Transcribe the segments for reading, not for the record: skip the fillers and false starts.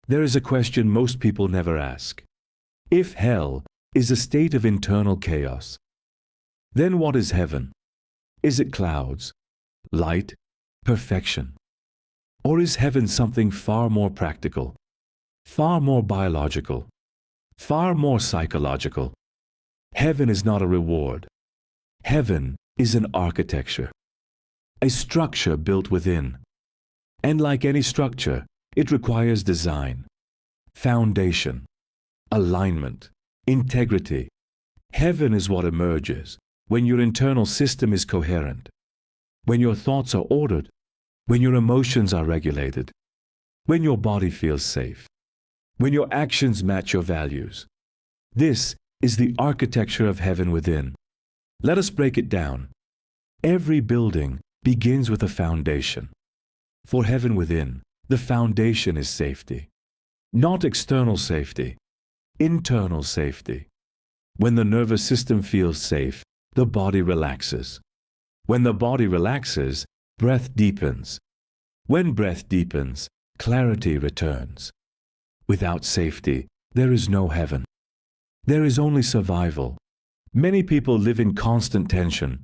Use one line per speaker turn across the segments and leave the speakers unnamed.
There is a question most people never ask. If hell is a state of internal chaos, then what is heaven? Is it clouds, light, perfection? Or is heaven something far more practical, far more biological, far more psychological? Heaven is not a reward. Heaven is an architecture, a structure built within. And like any structure, it requires design, foundation, alignment, integrity. Heaven is what emerges when your internal system is coherent, when your thoughts are ordered, when your emotions are regulated, when your body feels safe, when your actions match your values. This is the architecture of heaven within. Let us break it down. Every building begins with a foundation. For heaven within, the foundation is safety. Not external safety, internal safety. When the nervous system feels safe, the body relaxes. When the body relaxes, breath deepens. When breath deepens, clarity returns. Without safety, there is no heaven. There is only survival. Many people live in constant tension.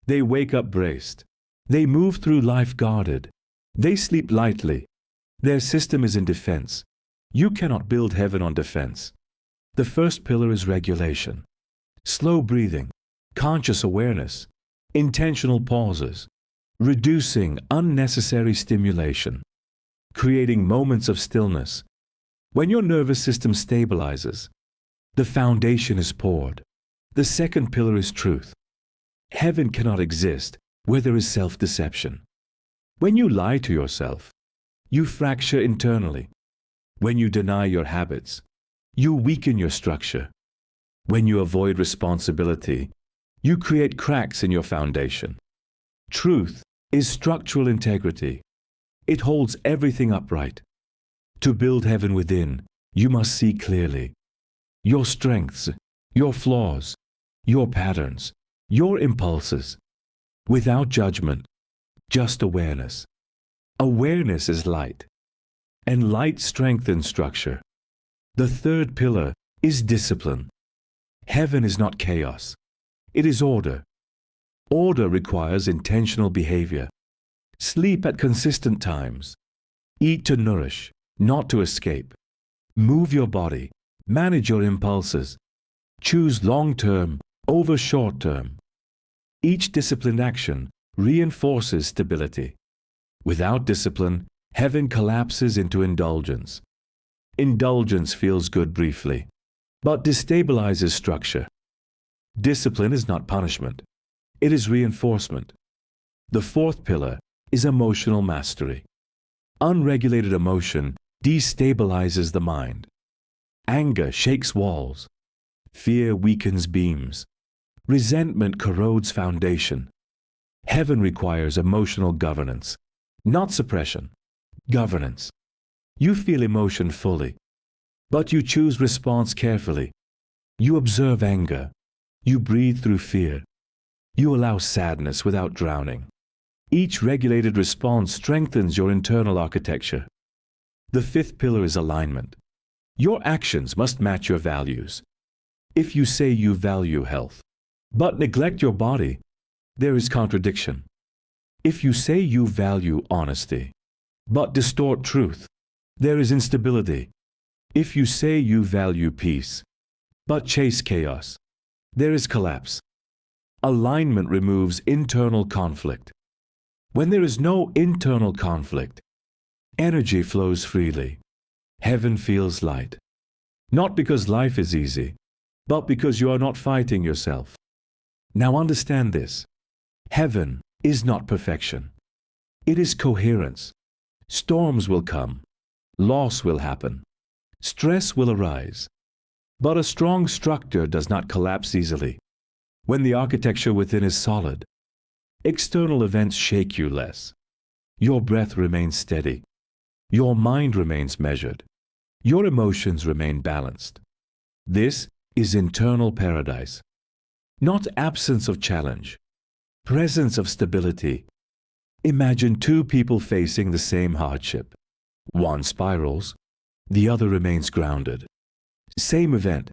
They wake up braced. They move through life guarded. They sleep lightly. Their system is in defense. You cannot build heaven on defense. The first pillar is regulation. Slow breathing, conscious awareness, intentional pauses, reducing unnecessary stimulation, creating moments of stillness. When your nervous system stabilizes, the foundation is poured. The second pillar is truth. Heaven cannot exist where there is self-deception. When you lie to yourself, you fracture internally. When you deny your habits, you weaken your structure. When you avoid responsibility, you create cracks in your foundation. Truth is structural integrity. It holds everything upright. To build heaven within, you must see clearly your strengths, your flaws, your patterns, your impulses, without judgment, just awareness. Awareness is light, and light strengthens structure. The third pillar is discipline. Heaven is not chaos. It is order. Order requires intentional behavior. Sleep at consistent times. Eat to nourish, not to escape. Move your body. Manage your impulses. Choose long-term over short-term. Each disciplined action reinforces stability. Without discipline, heaven collapses into indulgence. Indulgence feels good briefly, but destabilizes structure. Discipline is not punishment. It is reinforcement. The fourth pillar is emotional mastery. Unregulated emotion destabilizes the mind. Anger shakes walls. Fear weakens beams. Resentment corrodes foundation. Heaven requires emotional governance, not suppression. Governance. You feel emotion fully, but you choose response carefully. You observe anger. You breathe through fear. You allow sadness without drowning. Each regulated response strengthens your internal architecture. The fifth pillar is alignment. Your actions must match your values. If you say you value health, but neglect your body, there is contradiction. If you say you value honesty, but distort truth, there is instability. If you say you value peace, but chase chaos, there is collapse. Alignment removes internal conflict. When there is no internal conflict, energy flows freely. Heaven feels light. Not because life is easy, but because you are not fighting yourself. Now understand this. Heaven is not perfection. It is coherence. Storms will come. Loss will happen. Stress will arise. But a strong structure does not collapse easily. When the architecture within is solid, external events shake you less. Your breath remains steady. Your mind remains measured. Your emotions remain balanced. This is internal paradise. Not absence of challenge, presence of stability. Imagine two people facing the same hardship. One spirals, the other remains grounded. Same event,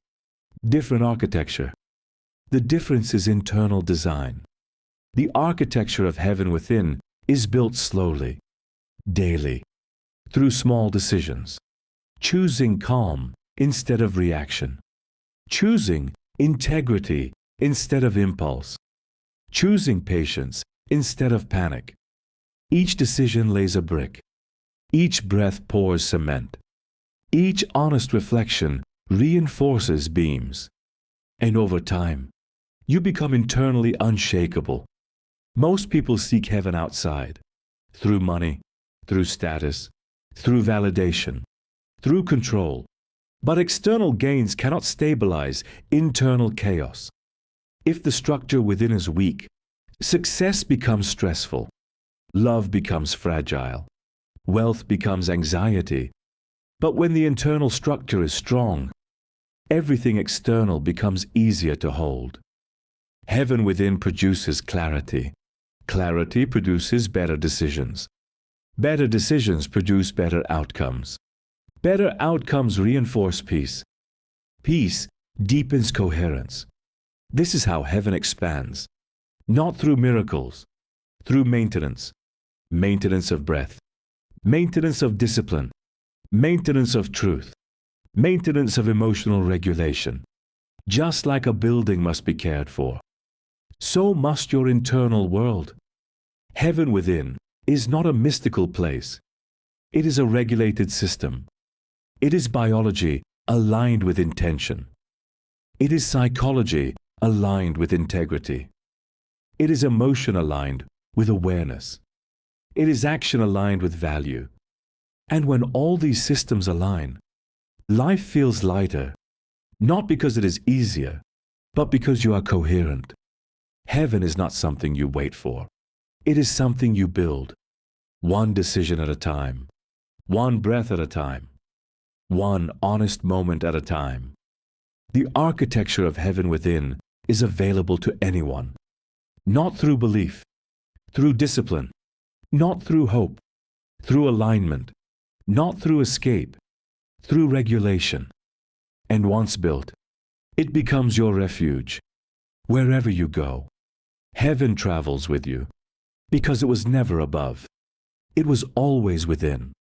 different architecture. The difference is internal design. The architecture of heaven within is built slowly, daily, through small decisions, choosing calm instead of reaction, choosing integrity instead of impulse, choosing patience instead of panic. Each decision lays a brick. Each breath pours cement. Each honest reflection reinforces beams. And over time, you become internally unshakable. Most people seek heaven outside, through money, through status, through validation, through control. But external gains cannot stabilize internal chaos. If the structure within is weak, success becomes stressful, love becomes fragile, wealth becomes anxiety. But when the internal structure is strong, everything external becomes easier to hold. Heaven within produces clarity. Clarity produces better decisions. Better decisions produce better outcomes. Better outcomes reinforce peace. Peace deepens coherence. This is how heaven expands, not through miracles, through maintenance. Maintenance of breath, maintenance of discipline, maintenance of truth, maintenance of emotional regulation. Just like a building must be cared for, so must your internal world. Heaven within is not a mystical place. It is a regulated system. It is biology aligned with intention. It is psychology aligned with integrity. It is emotion aligned with awareness. It is action aligned with value. And when all these systems align, life feels lighter, not because it is easier, but because you are coherent. Heaven is not something you wait for. It is something you build, one decision at a time, one breath at a time, one honest moment at a time. The architecture of heaven within is available to anyone, not through belief, through discipline, not through hope, through alignment, not through escape, through regulation. And once built, it becomes your refuge. Wherever you go, heaven travels with you, because it was never above. It was always within.